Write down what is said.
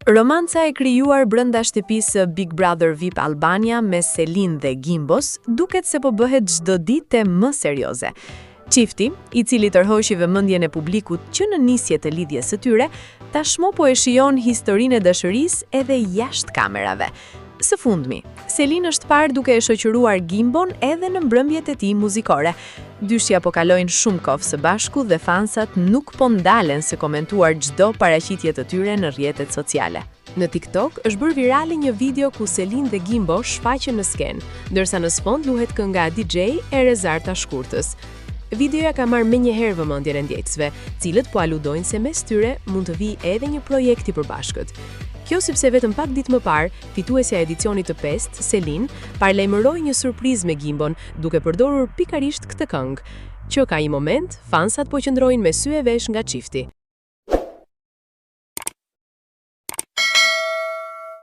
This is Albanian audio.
Romanca e krijuar brenda shtëpisë së Big Brother VIP Albania me Selin dhe Gimbos duket se po bëhet çdo ditë më serioze. Çifti, i cili tërhoqi vëmendjen e publikut që në nisje të lidhjes së tyre, tashmë po e shijon historinë e dashurisë edhe jashtë kamerave. Së fundmi, Selin është parë duke e shoqëruar Gimbon edhe në mbrëmjet e tij muzikore. Dyshja po kalojnë shumë kohë së bashku dhe fansat nuk po ndalen se komentuar çdo paraqitje të tyre në rrjetet sociale. Në TikTok është bërë virale një video ku Selin dhe Gimbo shfaqen në skenë, ndërsa në sfond luhet kënga DJ e Rezarta Shkurtës. Videoja ka marrë menjëherë vëmendjen e ndjekësve, cilët po aludojnë se mes tyre mund të vijë edhe një projekt i përbashkët. Kjo sepse vetëm pak ditë më parë, fituesja e edicionit të 5, Selin, paralajmëroi një surprizë me Gimbon, duke përdorur pikërisht këtë këngë. Që ka një moment, fansat po qëndrojnë me sy e vesh nga çifti.